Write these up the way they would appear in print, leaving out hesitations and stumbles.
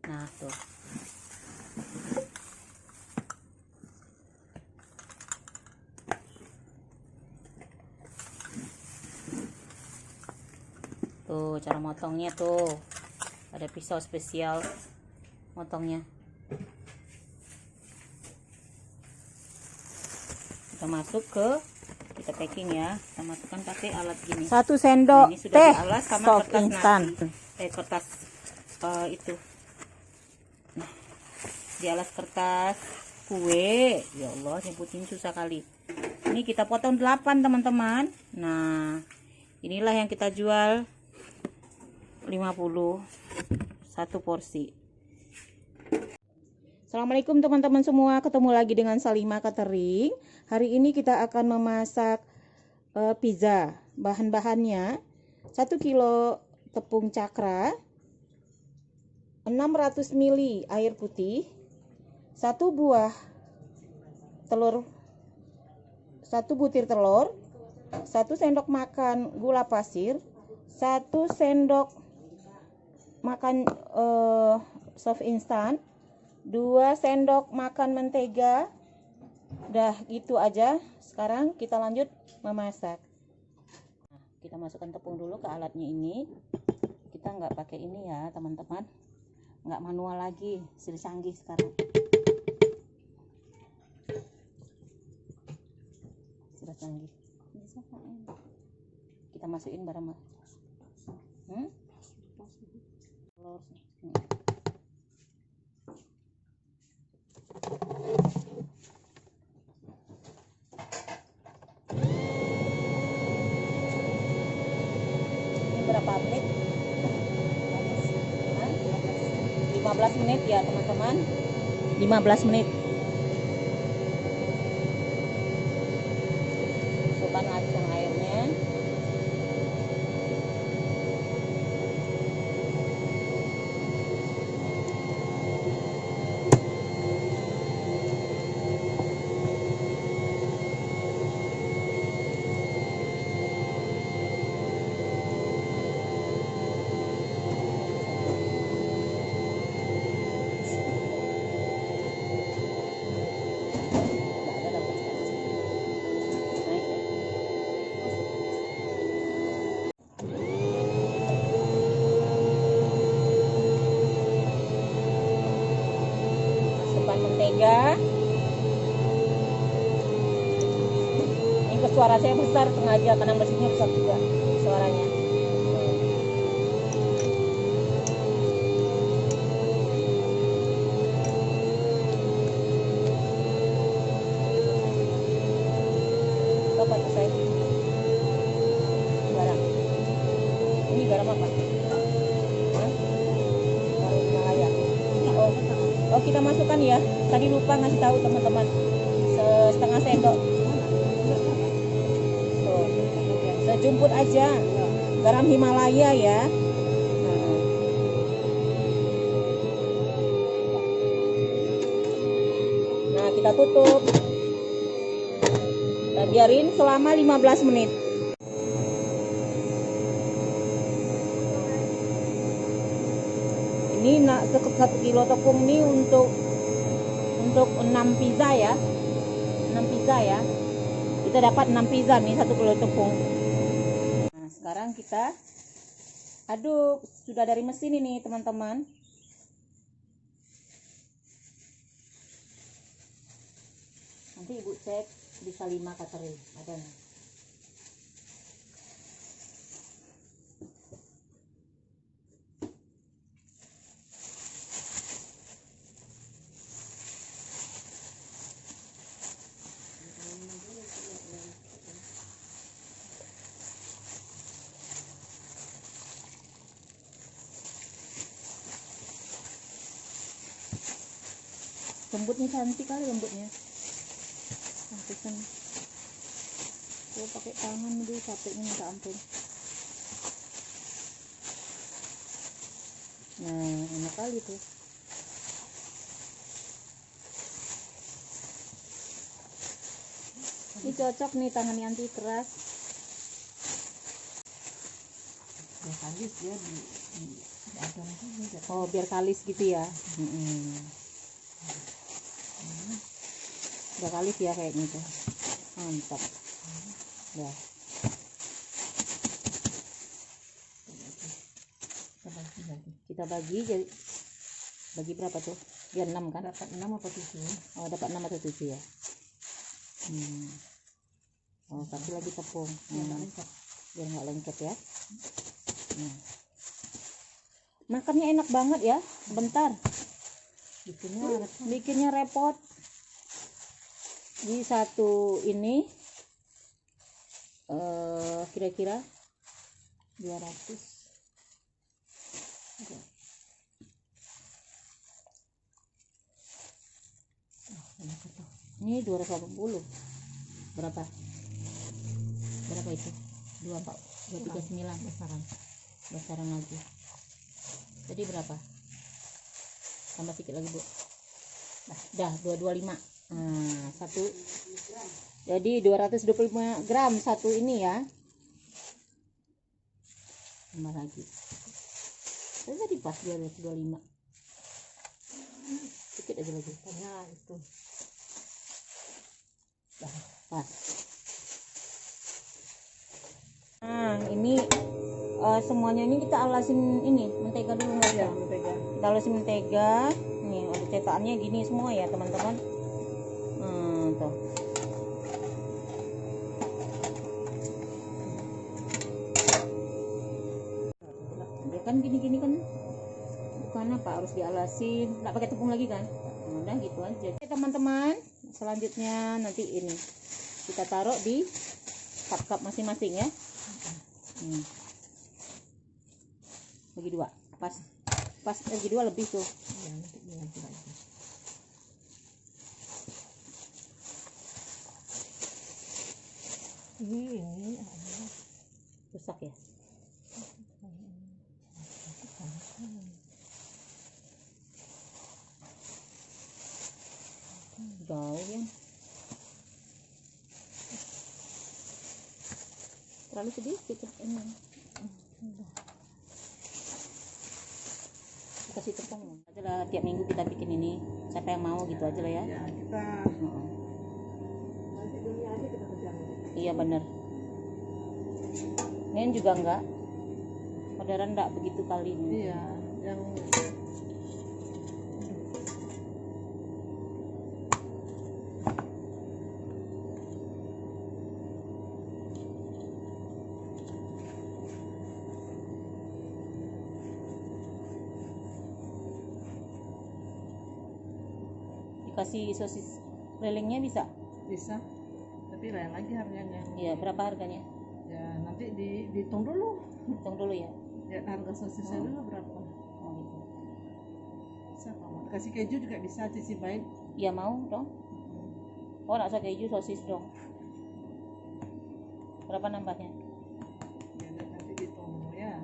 Nah tuh. Tuh cara motongnya tuh. Ada pisau spesial motongnya. Kita masuk ke, kita packing ya. Kita masukkan pakai alat gini. 1 sendok Ini sudah teh dialas sama sop kertas instan. Kertas itu. Nah, dialas kertas kue. Ya Allah, nyebutin susah kali. Ini kita potong 8 teman-teman. Nah, inilah yang kita jual 50 satu porsi. Assalamualaikum teman-teman semua, ketemu lagi dengan Salima Catering. Hari ini kita akan memasak pizza. Bahan-bahannya 1 kilo tepung cakra, 600 ml air putih, 1 buah telur, 1 butir telur, 1 sendok makan gula pasir, 1 sendok makan soft instan, 2 sendok makan mentega. Udah gitu aja. Sekarang kita lanjut memasak. Nah, kita masukkan tepung dulu ke alatnya ini. Kita nggak pakai ini ya teman-teman, nggak manual lagi, sudah canggih sekarang, sudah canggih. Kita masukin barang telur. Berapa menit? 15 menit ya teman-teman, 15 menit. Masukkan langsung airnya. Mentega. Ini suara saya besar sengaja karena mesinnya besar juga suaranya. Apa tuh saya? Garam. Ini garam apa? Hah? Garam Himalaya. Oh, kita masukkan ya. Tadi lupa ngasih tahu teman-teman. Setengah sendok. Tuh. Sejumput aja. Garam Himalaya ya. Nah, kita tutup. Kita biarin selama 15 menit. Ini 1 kilo tepung ini untuk 6 pizza ya. 6 pizza ya. Kita dapat 6 pizza nih 1 kilo tepung. Nah, sekarang kita aduk. Sudah dari mesin ini teman-teman. Nanti ibu cek di Salima Catering ada nih. Lembutnya cantik kali lembutnya. Cantik kan. Saya pakai tangan dulu, capeknya minta ampun. Nah, enak kali tuh. Ini cocok nih tangan Yanti keras. Ya habis dia di Oh, biar kalis gitu ya. Udah kalis ya kayaknya tuh. Mantap. Ya. Kita bagi jadi berapa tuh? Biar 6 kan? Dapat 6 apa 7? Oh, dapat 6 atau 7 ya. Oh, kasih lagi tepung. Biar nggak lengket ya. Makannya enak banget ya. Bentar. Bikinnya repot. Di satu ini kira-kira 200. Ini 280. Berapa itu? 239 besaran lagi. Jadi berapa? Tambah sedikit lagi, Bu. Nah, dah 225. Satu. Jadi 225 gram satu ini ya. Tambah lagi. Tadi pas 225. Sedikit aja lagi. Nah, itu. Pas. Nah, ini semuanya ini kita alasin ini mentega dulu nggak ya? Mentega. Kita alasin mentega. Nih ada cetakannya gini semua ya teman-teman. Tuh. Ya kan gini-gini kan bukan apa harus dialasin, nggak pakai tepung lagi kan? Udah gitu aja. Oke teman-teman, selanjutnya nanti ini kita taruh di cup-cup masing-masing ya. Bagi 2 pas bagi 2 lebih tuh Ya, nanti diganti lagi. Ini rusak ya. Jauh ya, terlalu sedikit ini. Kasih tepung aja lah, tiap minggu kita bikin ini, siapa yang mau gitu aja lah ya. Ya, kita nanti dunia aja kita kerjain. Iya bener. Ini juga enggak, padahal enggak begitu kali ini. Iya, yang Dikasih sosis kelilingnya bisa? bisa, tapi lain lagi harganya. Iya, berapa harganya? Ya, nanti dihitung dulu. Hitung dulu ya. Ya, harga sosisnya dulu berapa? Oh gitu. Bisa kamu kasih keju juga bisa, Cici baik. Iya mau dong. Oh nak keju sosis dong. Berapa nambahnya? Ya, nanti dihitung dulu ya.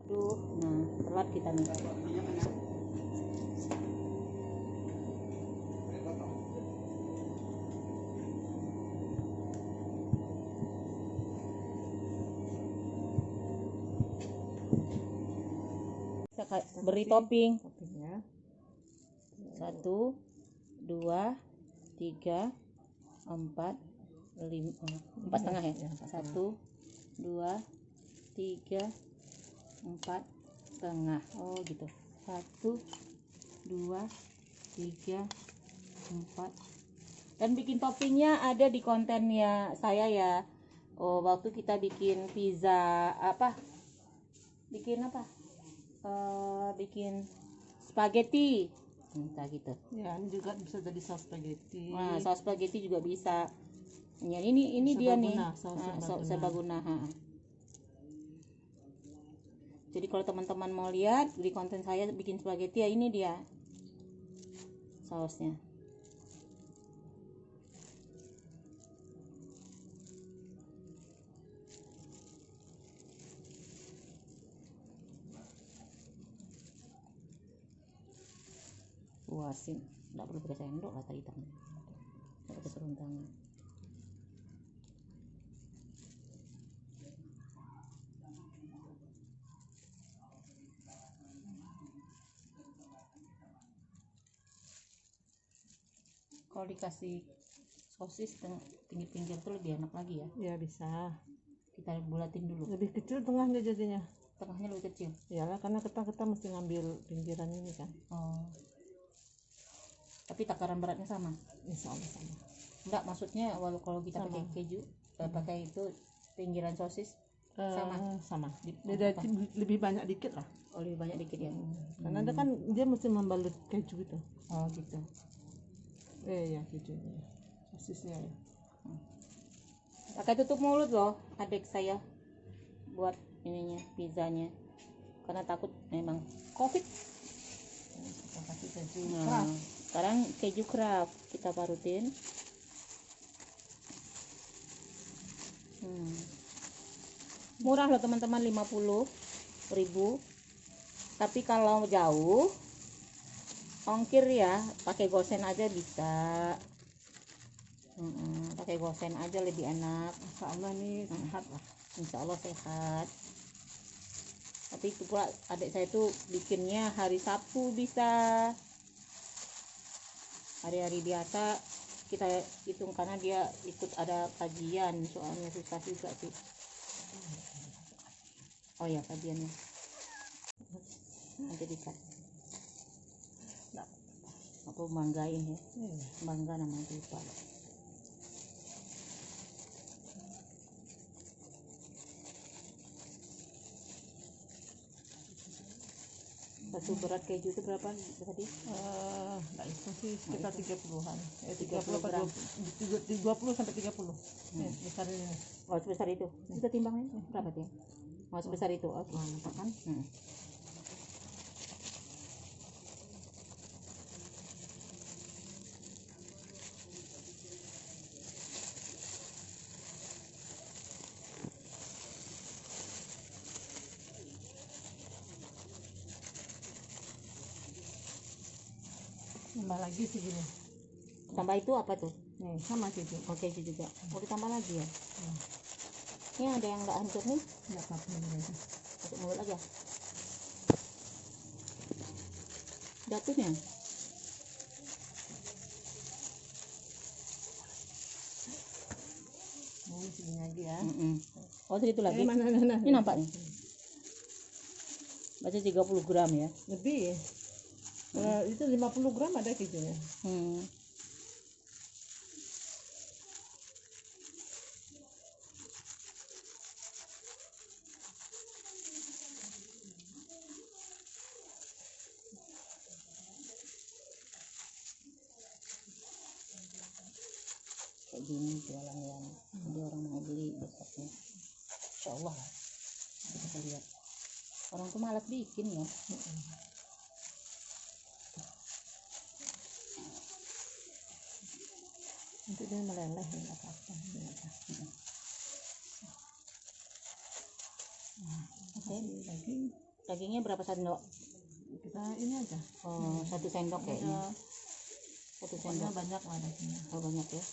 Aduh, nah telat kita nih. Kita beri topping. Toppingnya 1, 2, 3, 4, 5, 4 setengah ya. 1, 2, 3, 4 setengah. Oh gitu. 1, 2, 3, 4. Dan bikin toppingnya ada di kontennya saya ya. Oh, waktu kita bikin pizza bikin spaghetti entah gitu ya, ini juga bisa jadi saus spaghetti. Nah, saus spaghetti juga bisa ya. Ini dia nih serbaguna. Jadi kalau teman-teman mau lihat di konten saya bikin spaghetti ya, ini dia sausnya. Puasin, nggak perlu pakai sendok lah tadi tangan, nggak pakai sarung tangan. Kalau dikasih sosis pinggir-pinggir tuh lebih enak lagi ya. Ya bisa. Kita bulatin dulu. Lebih kecil tengahnya jadinya. Tengahnya lebih kecil. Iyalah karena kita mesti ngambil pinggiran ini kan. Oh. Tapi takaran beratnya sama. Insya Allah sama. Enggak, maksudnya kalau kita Sama. pakai keju, pakai itu pinggiran sosis sama. Sama. Beda lebih banyak dikit lah. Oh, lebih banyak dikit ya. Karena ada kan dia mesti membalut keju itu. Oh gitu. Ya kejunya. Sosisnya ya. Pakai tutup mulut loh adik saya buat ininya pizzanya, karena takut memang COVID. Kita kasih keju. Nah, sekarang keju craft kita parutin. Murah loh teman-teman, 50.000. Tapi kalau jauh ongkir ya pakai gosen aja bisa. Pakai gosen aja lebih enak. Insya Allah ini sehat lah. Insya Allah sehat. Tapi itu pula adik saya tuh bikinnya hari Sabtu bisa. Hari-hari biasa kita hitung karena dia ikut ada kajian, soalnya susah juga sih. Oh ya, kajiannya nanti dikat. Aku banggain ya, bangga namanya lupa. Satu berat keju itu berapa tadi? Enggak itu sih sekitar 30-an. 30 gram. 20 sampai 30. Besar ini. Oh, sebesar itu. Kita timbangnya berapa dia? Oh, sebesar itu. Oke, mantap kan? Tambah lagi segini. Tambah itu apa tuh? Nih, sama keju. Oh, keju juga. Mau ditambah lagi ya? Ini ada yang nggak hancur nih? Enggak apa-apa ini. Masuk mulut aja. Jatuhnya. Segini lagi ya. Oh, segitu lagi. Mana. Ini nampak nih. Baca 30 gram ya. Lebih. Itu 50 gram ada kejunya. Kayak gini jualan yang ada orang mau beli besoknya. Insya Allah lah. Kita lihat. Orang tuh malas bikin ya. Nanti dia meleleh enggak apa-apa. Oke. Daging Dagingnya berapa sendok? kita ini aja. Oh, 1 sendok kayaknya. 1 sendok. Banyak lah dagingnya. Oh, banyak ya.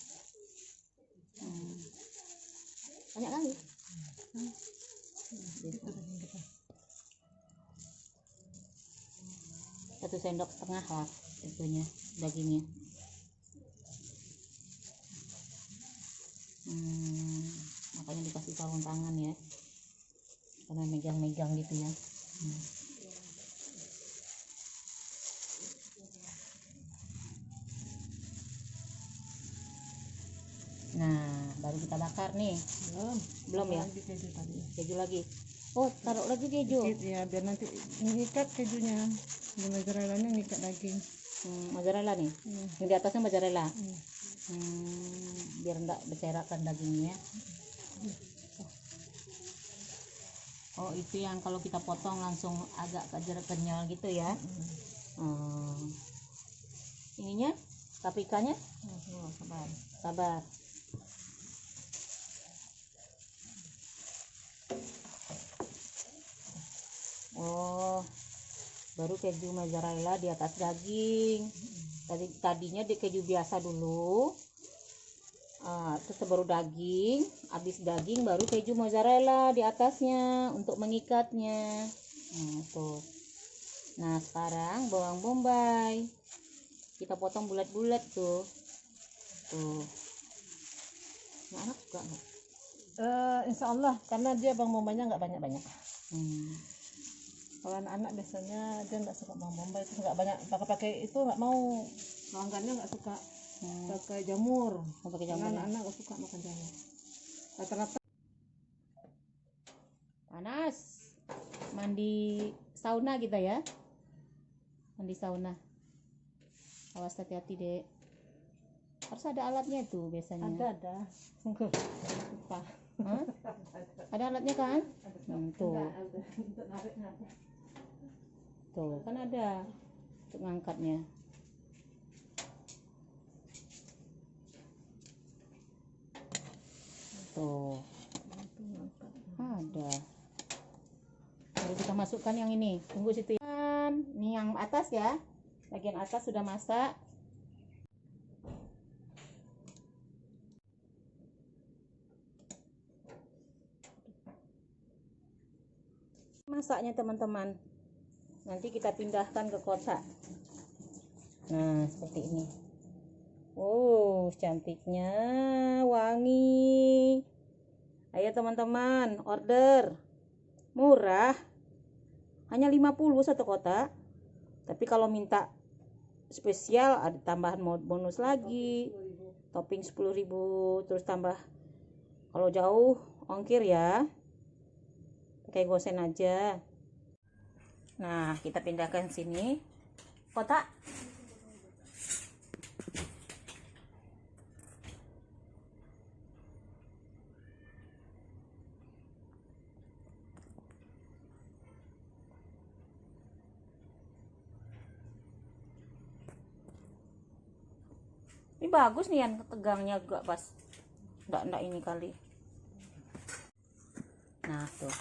Banyak kali. Itu daging kita. 1 sendok setengah lah itunya, dagingnya. Makanya dikasih sarung tangan ya, karena megang-megang gitu ya. Nah, baru kita bakar nih. Belum ya? Lagi keju tadi. Keju lagi. Oh, taruh lagi keju. Dikit ya, biar nanti mengikat kejunya. Di mozzarellanya ngikat daging. Mozzarella nih. Yang di atasnya mozzarella. Biar enggak berserakan dagingnya. Oh, itu yang kalau kita potong langsung agak kenyal gitu ya. Ininya, paprikanya sabar. Oh, baru keju mozzarella di atas daging. Tadinya di keju biasa dulu, terus baru daging, habis daging baru keju mozzarella di atasnya untuk mengikatnya. Tuh. Nah, sekarang bawang bombay kita potong bulat-bulat tuh. Tuh. Anak suka nggak? Insya Allah, karena dia bawang bombaynya nggak banyak-banyak. Hmm. Kalau anak-anak biasanya dia nggak suka bawang bombay, itu nggak banyak pakai itu, nggak mau. Pelanggannya nggak suka pakai jamur. Mau pakai Karena jamur ya? anak-anak nggak suka makan jamur. Rata-rata Panas. Mandi sauna kita ya. Mandi sauna. Awas, hati-hati dek. Harus ada alatnya itu biasanya. ada. Lupa. Hah? Ada alatnya kan? Tuh. Untuk nariknya. Tuh kan ada untuk ngangkatnya. Tuh. Ada. Baru kita masukkan yang ini. Tunggu situ ya. Ini yang atas ya. Bagian atas sudah masak. Masaknya teman-teman. Nanti kita pindahkan ke kotak. Nah, seperti ini. Oh, cantiknya, wangi. Ayo teman-teman, order. Murah. Hanya 50 satu kotak. Tapi kalau minta spesial ada tambahan bonus lagi. Topping 10.000, terus tambah kalau jauh ongkir ya. Pakai gosen aja. Nah, kita pindahkan sini kotak. Ini bagus nih yang tegangnya juga pas. Enggak ini kali. Nah, tuh.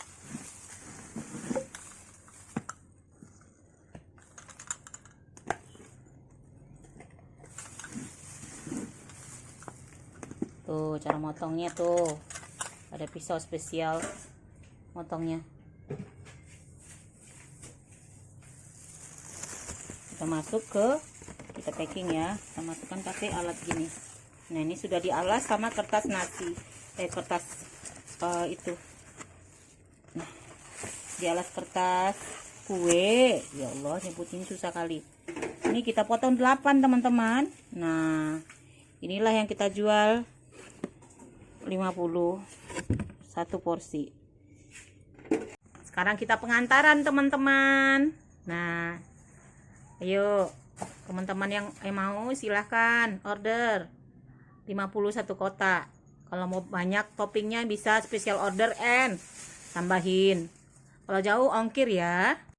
Tuh cara motongnya tuh. Ada pisau spesial motongnya. Kita masuk ke kita packing ya. Kita masukkan pakai alat gini. Nah, ini sudah dialas sama kertas nasi. Kertas itu. Nah, dialas kertas kue. Ya Allah, nyebutin susah kali. Ini kita potong 8 teman-teman. Nah, inilah yang kita jual 50 satu porsi. Sekarang kita pengantaran teman-teman. Nah, ayo teman-teman yang mau silahkan order 50 satu kotak. Kalau mau banyak toppingnya bisa special order and tambahin. Kalau jauh ongkir ya.